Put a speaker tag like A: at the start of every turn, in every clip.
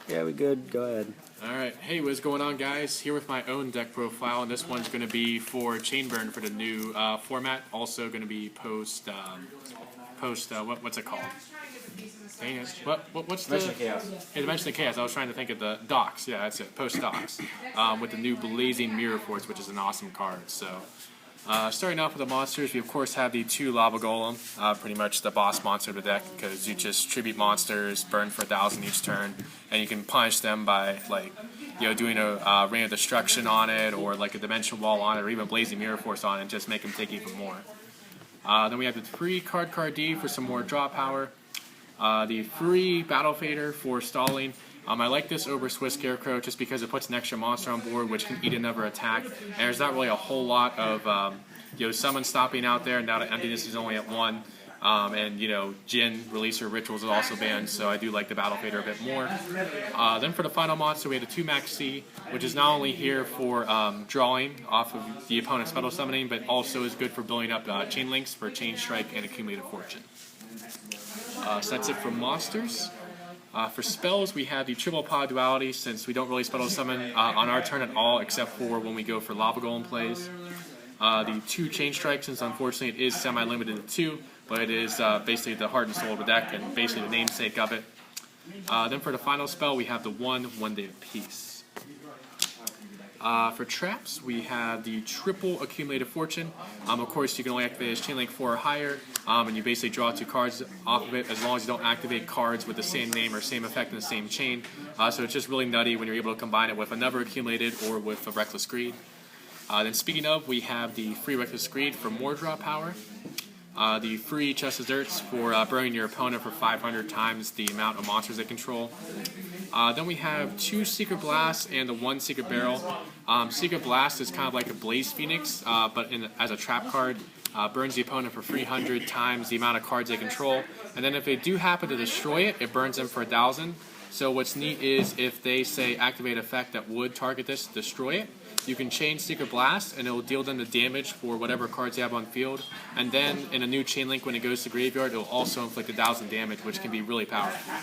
A: Yeah, we good. Go ahead.
B: Alright, hey, what's going on, guys? Here with my own deck profile, and this one's going to be for Chainburn for the new format. Also going to be post what's it called? Dang it. What's the...
A: Dimension of Chaos.
B: Yeah, Dimension of Chaos. I was trying to think of the Docs. Yeah, that's it. Post Docs. With the new Blazing Mirror Force, which is an awesome card. So, starting off with the monsters, we of course have the 2 Lava Golem, pretty much the boss monster of the deck, because you just tribute monsters, burn for 1,000 each turn, and you can punish them by doing a Rain of Destruction on it, or like a Dimension Wall on it, or even Blazing Mirror Force on it, and just make them take even more. Then we have the 3 Card D for some more draw power. The free Battle Fader for stalling. I like this over Swiss Scarecrow just because it puts an extra monster on board which can eat another attack, and there's not really a whole lot of summon stopping out there. Now that Emptiness is only at 1, and Djinn, Releaser, Rituals is also banned, so I do like the Battle Fader a bit more. Then for the final monster, we have the 2 Max C, which is not only here for drawing off of the opponent's spell summoning, but also is good for building up Chain Links for Chain Strike and Accumulated Fortune. So that's it for monsters. For spells, we have the Triple Pod Duality, since we don't really spell summon on our turn at all, except for when we go for Lava Golem plays. The 2 Chain Strike, since unfortunately it is semi-limited to 2, but it is basically the heart and soul of the deck, and basically the namesake of it. Then for the final spell, we have the 1 Day of Peace. For traps, we have the triple Accumulated Fortune. Of course, you can only activate as Chain Link 4 or higher, and you basically draw 2 cards off of it as long as you don't activate cards with the same name or same effect in the same chain. So it's just really nutty when you're able to combine it with another Accumulated or with a Reckless Greed. Then speaking of, we have the free Reckless Greed for more draw power. The free Chest Desserts for burning your opponent for 500 times the amount of monsters they control. Then we have 2 Secret Blasts and the 1 Secret Barrel. Secret Blast is kind of like a Blaze Phoenix, but as a trap card. Burns the opponent for 300 times the amount of cards they control. And then if they do happen to destroy it, it burns them for 1,000. So what's neat is if they say activate effect that would target this, destroy it, you can change Secret Blast and it will deal them the damage for whatever cards you have on field. And then in a new Chain Link, when it goes to graveyard, it will also inflict 1,000 damage, which can be really powerful.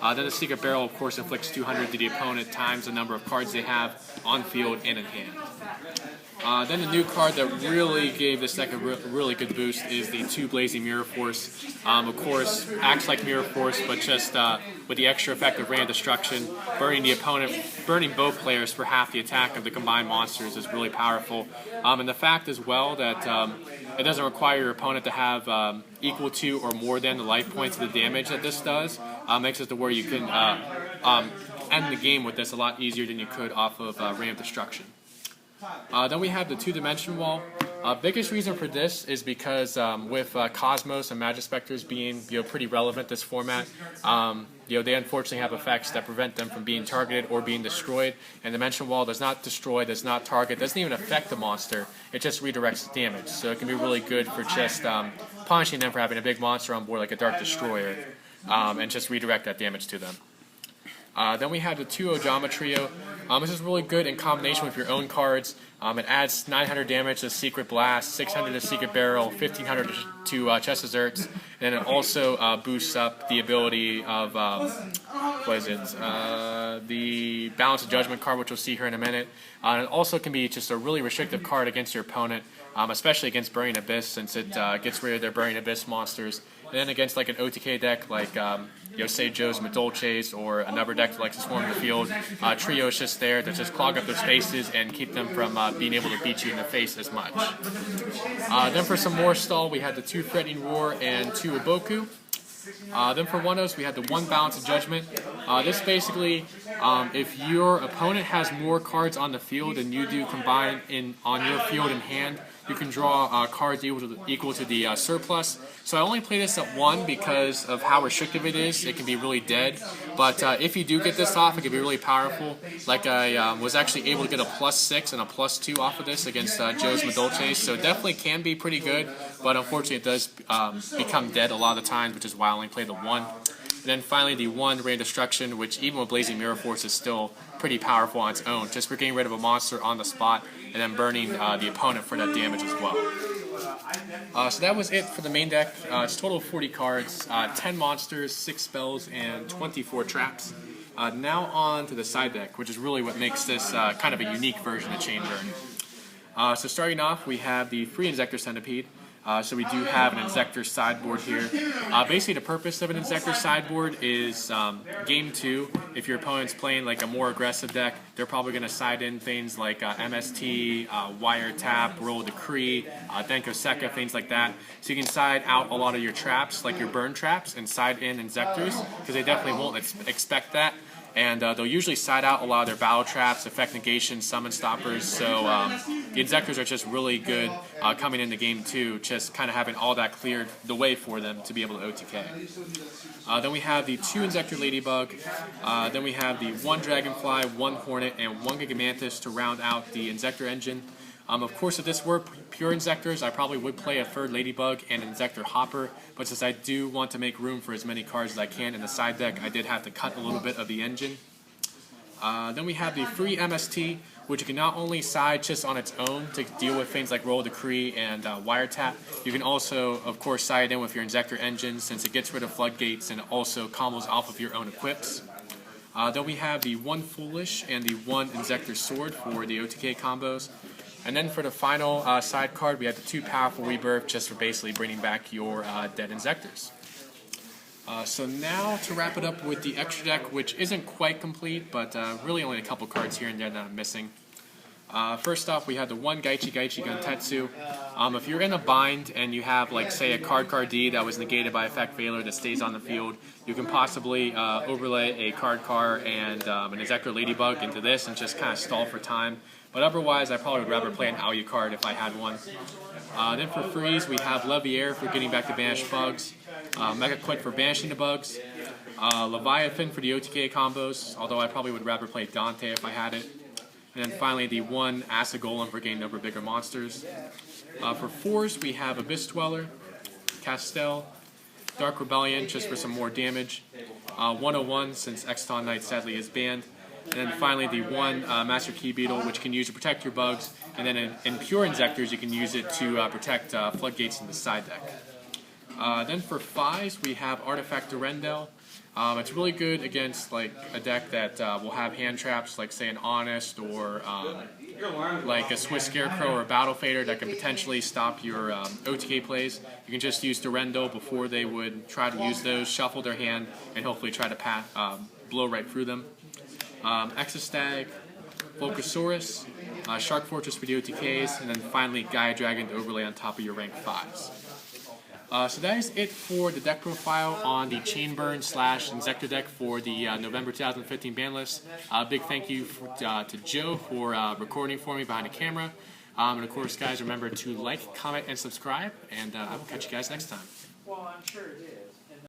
B: Then the Secret Barrel, of course, inflicts 200 to the opponent times the number of cards they have on field and in hand. Then the new card that really gave this deck a really good boost is the 2 Blazing Mirror Force. Of course, acts like Mirror Force, but just with the extra effect of Rain of Destruction, burning the opponent, burning both players for half the attack of the combined monsters is really powerful. And the fact as well that it doesn't require your opponent to have equal to or more than the life points of the damage that this does, makes it to where you can end the game with this a lot easier than you could off of Rain of Destruction. Then we have the 2-Dimension Wall. Biggest reason for this is because with Cosmos and Magic Specters being pretty relevant this format, they unfortunately have effects that prevent them from being targeted or being destroyed. And Dimension Wall does not destroy, does not target, doesn't even affect the monster. It just redirects damage. So it can be really good for just punishing them for having a big monster on board like a Dark Destroyer, and just redirect that damage to them. Then we have the 2 Ojama Trio. This is really good in combination with your own cards. It adds 900 damage to Secret Blast, 600 to Secret Barrel, 1500 to Chest Desserts, and it also boosts up the ability of, the Balance of Judgment card, which we'll see here in a minute. It also can be just a really restrictive card against your opponent, especially against Burning Abyss, since it gets rid of their Burning Abyss monsters. And then against like an OTK deck like say Joe's Madolches or another deck that likes to swarm the field, Trio is just there to just clog up their spaces and keep them from being able to beat you in the face as much. Then for some more stall, we had the 2 Threatening Roar and 2 Iboku. Then for one-os, we had the 1 Balance of Judgment. This basically, if your opponent has more cards on the field than you do combined on your field in hand, you can draw cards equal to the surplus. So I only play this at 1 because of how restrictive it is. It can be really dead. But if you do get this off, it can be really powerful. Like I was actually able to get a +6 and a +2 off of this against Joe's Madolches. So it definitely can be pretty good. But unfortunately, it does become dead a lot of the times, which is why I only play the 1. And then finally, the 1 Rain of Destruction, which even with Blazing Mirror Force is still pretty powerful on its own, just for getting rid of a monster on the spot and then burning the opponent for that damage as well. So that was it for the main deck. It's a total of 40 cards, 10 monsters, 6 spells, and 24 traps. Now on to the side deck, which is really what makes this kind of a unique version of Chainburn. So starting off, we have the free Inzektor Centipede. So we do have an Inzektor sideboard here. Basically, the purpose of an Inzektor sideboard is game 2. If your opponent's playing like a more aggressive deck, they're probably going to side in things like MST, Wiretap, Roll Decree, Denko Sekka, things like that. So you can side out a lot of your traps, like your burn traps, and side in Inzektors, because they definitely won't expect that. And they'll usually side out a lot of their battle traps, effect negation, summon stoppers. So the Inzektors are just really good coming into game 2, just kind of having all that cleared the way for them to be able to OTK. Then we have the 2 Inzektor Ladybug. Then we have the 1 Dragonfly, 1 Hornet, and 1 Gigamantis to round out the Inzektor engine. Of course, if this were pure Inzektors, I probably would play a 3rd Ladybug and Inzektor Hopper, but since I do want to make room for as many cards as I can in the side deck, I did have to cut a little bit of the engine. Then we have the free MST, which you can not only side just on its own to deal with things like Roll Decree and Wiretap, you can also, of course, side in with your Inzektor engine since it gets rid of floodgates and also combos off of your own equips. Then we have the 1 Foolish and the 1 Inzektor Sword for the OTK combos. And then for the final side card, we have the 2 Powerful Rebirth, just for basically bringing back your dead Inzektors. So now to wrap it up with the extra deck, which isn't quite complete, but really only a couple cards here and there that I'm missing. First off, we have the 1 Gaichi Guntetsu. If you're in a bind and you have, like, say, a card D that was negated by Effect Veiler that stays on the field, you can possibly overlay a card and an Inzektor Ladybug into this and just kind of stall for time. But otherwise, I probably would rather play an Alucard if I had one. Then for freeze, we have Leviair for getting back to banished bugs, Mega Quick for banishing the bugs, Leviathan for the OTK combos, although I probably would rather play Dante if I had it. And then finally, the 1 Acid Golem for getting over bigger monsters. For fours, we have Abyss Dweller, Castel, Dark Rebellion, just for some more damage, 101, since Exton Knight sadly is banned. And then finally the 1 Master Key Beetle, which can use to protect your bugs. And then in pure Inzektors, you can use it to protect floodgates in the side deck. Then for 5s, we have Artifact Durendel. It's really good against like a deck that will have hand traps, like say an Honest or like a Swiss Scarecrow or a Battle Fader that can potentially stop your OTK plays. You can just use Durendel before they would try to use those, shuffle their hand, and hopefully try to blow right through them. Exostag, Volcasaurus, Shark Fortress for the OTKs, and then finally Gaia Dragon to overlay on top of your rank 5s. So that is it for the deck profile on the Chainburn / Inzektor deck for the November 2015 ban list. Big thank you to Joe for recording for me behind the camera. And of course, guys, remember to like, comment, and subscribe, and I will catch you guys next time.
A: Well, I'm sure it is.